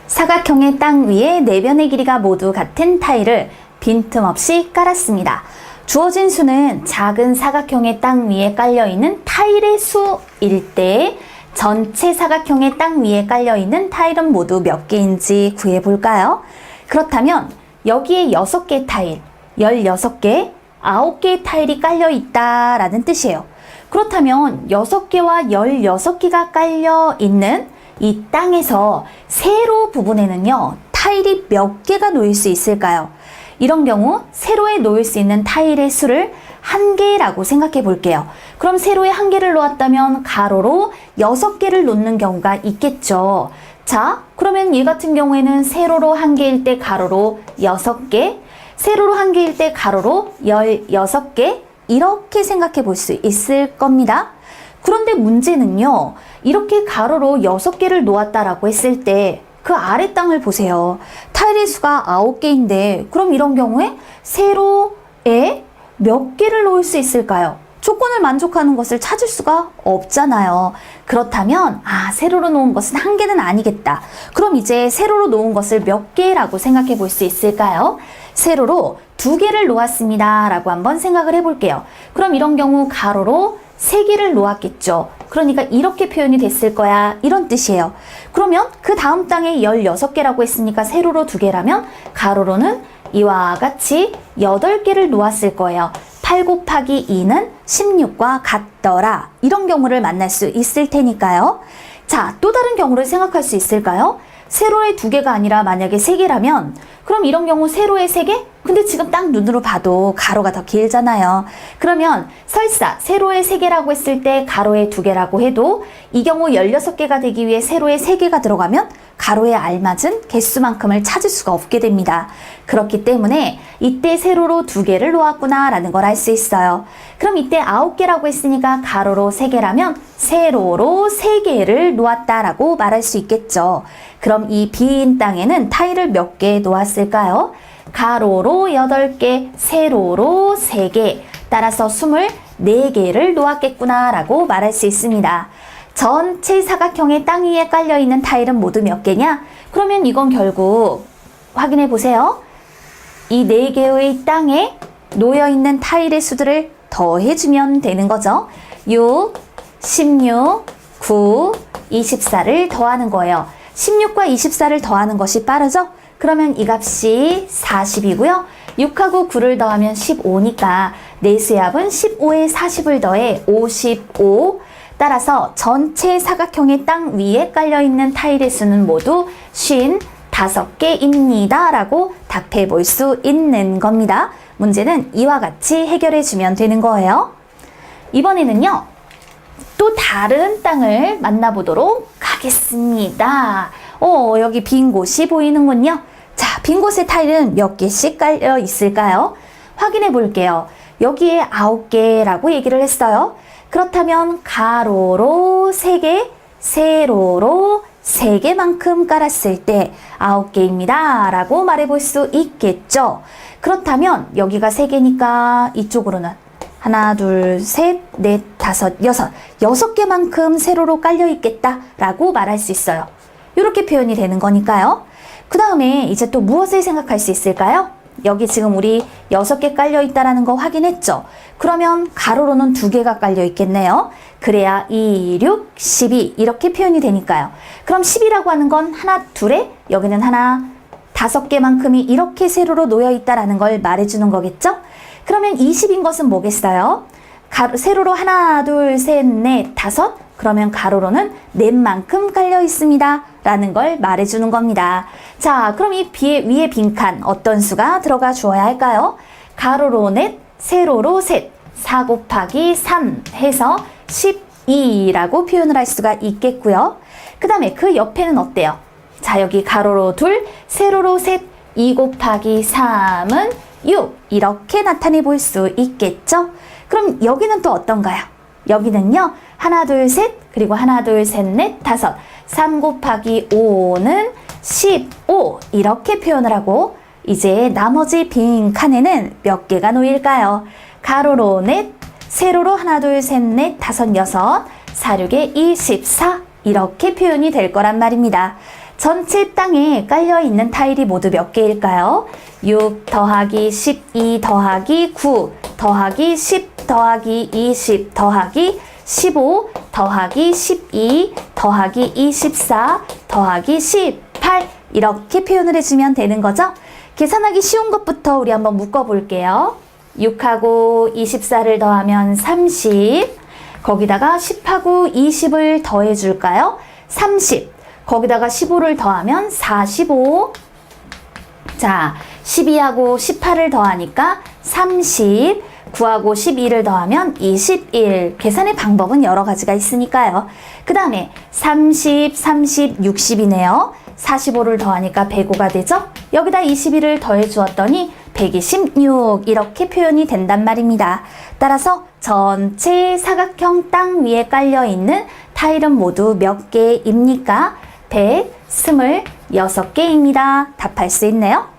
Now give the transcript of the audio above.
사각형의 땅 위에 내변의 길이가 모두 같은 타일을 빈틈없이 깔았습니다. 주어진 수는 작은 사각형의 땅 위에 깔려있는 타일의 수일 때 전체 사각형의 땅 위에 깔려있는 타일은 모두 몇 개인지 구해볼까요? 그렇다면 여기에 6개 타일, 16개, 9개의 타일이 깔려있다라는 뜻이에요. 그렇다면 6개와 16개가 깔려있는 이 땅에서 세로 부분에는요, 타일이 몇 개가 놓일 수 있을까요? 이런 경우 세로에 놓일 수 있는 타일의 수를 1개라고 생각해 볼게요. 그럼 세로에 1개를 놓았다면 가로로 6개를 놓는 경우가 있겠죠. 자, 그러면 이 같은 경우에는 세로로 1개일 때 가로로 6개, 세로로 1개일 때 가로로 16개, 이렇게 생각해 볼 수 있을 겁니다. 그런데 문제는요, 이렇게 가로로 6개를 놓았다라고 했을 때 그 아래 땅을 보세요. 타일의 수가 9개인데 그럼 이런 경우에 세로에 몇 개를 놓을 수 있을까요? 조건을 만족하는 것을 찾을 수가 없잖아요. 그렇다면 세로로 놓은 것은 1개는 아니겠다. 그럼 이제 세로로 놓은 것을 몇 개라고 생각해 볼 수 있을까요? 세로로 2개를 놓았습니다 라고 한번 생각을 해볼게요. 그럼 이런 경우 가로로 3개를 놓았겠죠. 그러니까 이렇게 표현이 됐을 거야, 이런 뜻이에요. 그러면 그 다음 땅에 16개라고 했으니까 세로로 2개라면 가로로는 이와 같이 8개를 놓았을 거예요. 8 곱하기 2는 16과 같더라. 이런 경우를 만날 수 있을 테니까요. 자, 또 다른 경우를 생각할 수 있을까요? 세로에 2개가 아니라 만약에 3개라면 그럼 이런 경우 세로에 3개? 근데 지금 딱 눈으로 봐도 가로가 더 길잖아요. 그러면 설사 세로에 3개라고 했을 때 가로에 2개라고 해도 이 경우 16개가 되기 위해 세로에 3개가 들어가면 가로에 알맞은 개수만큼을 찾을 수가 없게 됩니다. 그렇기 때문에 이때 세로로 2개를 놓았구나 라는 걸 알 수 있어요. 그럼 이때 9개라고 했으니까 가로로 3개라면 세로로 3개를 놓았다라고 말할 수 있겠죠. 그럼 이 빈 땅에는 타일을 몇 개 놓았을까요? 가로로 8개, 세로로 3개, 따라서 24개를 놓았겠구나 라고 말할 수 있습니다. 전체 사각형의 땅 위에 깔려있는 타일은 모두 몇 개냐? 그러면 이건 결국 확인해 보세요. 이 4개의 땅에 놓여있는 타일의 수들을 더해주면 되는 거죠. 6, 16, 9, 24를 더하는 거예요. 16과 24를 더하는 것이 빠르죠? 그러면 이 값이 40이고요. 6하고 9를 더하면 15니까 내수의 합은 15에 40을 더해 55. 따라서 전체 사각형의 땅 위에 깔려있는 타일의 수는 모두 55개입니다. 라고 답해 볼 수 있는 겁니다. 문제는 이와 같이 해결해 주면 되는 거예요. 이번에는요, 또 다른 땅을 만나보도록 하겠습니다. 여기 빈 곳이 보이는군요. 자, 빈 곳에 타일은 몇 개씩 깔려 있을까요? 확인해 볼게요. 여기에 9개라고 얘기를 했어요. 그렇다면 가로로 3개, 세로로 3개만큼 깔았을 때 9개입니다. 라고 말해 볼 수 있겠죠. 그렇다면 여기가 3개니까 이쪽으로는 하나, 둘, 셋, 넷, 다섯, 여섯. 6개만큼 세로로 깔려 있겠다 라고 말할 수 있어요. 이렇게 표현이 되는 거니까요. 그 다음에 이제 또 무엇을 생각할 수 있을까요? 여기 지금 우리 6개 깔려 있다라는 거 확인했죠? 그러면 가로로는 2개가 깔려 있겠네요. 그래야 2, 6, 12 이렇게 표현이 되니까요. 그럼 10이라고 하는 건 하나, 둘에 여기는 하나, 5개만큼이 이렇게 세로로 놓여 있다라는 걸 말해주는 거겠죠? 그러면 20인 것은 뭐겠어요? 세로로 하나, 둘, 셋, 넷, 5. 그러면 가로로는 넷만큼 깔려 있습니다. 라는 걸 말해주는 겁니다. 자, 그럼 이 위에 빈칸 어떤 수가 들어가 주어야 할까요? 가로로 넷, 세로로 셋, 4 곱하기 3 해서 12라고 표현을 할 수가 있겠고요. 그 다음에 그 옆에는 어때요? 자, 여기 가로로 둘, 세로로 셋, 2 곱하기 3은 6 이렇게 나타내 볼 수 있겠죠? 그럼 여기는 또 어떤가요? 여기는요, 하나, 둘, 셋, 그리고 하나, 둘, 셋, 넷, 5. 3 곱하기 5는 15 이렇게 표현을 하고 이제 나머지 빈 칸에는 몇 개가 놓일까요? 가로로 넷, 세로로 하나, 둘, 셋, 넷, 5, 6, 4, 6에 24 이렇게 표현이 될 거란 말입니다. 전체 땅에 깔려있는 타일이 모두 몇 개일까요? 6 더하기 12 더하기 9 더하기 10 더하기 20 더하기 15 더하기 12 더하기 24 더하기 18 이렇게 표현을 해주면 되는 거죠? 계산하기 쉬운 것부터 우리 한번 묶어볼게요. 6하고 24를 더하면 30, 거기다가 10하고 20을 더해줄까요? 30, 거기다가 15를 더하면 45, 자 12하고 18을 더하니까 30, 9하고 12를 더하면 21. 계산의 방법은 여러 가지가 있으니까요. 그 다음에 30, 30, 60이네요. 45를 더하니까 105가 되죠? 여기다 21을 더해 주었더니 126 이렇게 표현이 된단 말입니다. 따라서 전체 사각형 땅 위에 깔려있는 타일은 모두 몇 개입니까? 126개입니다. 답할 수 있네요.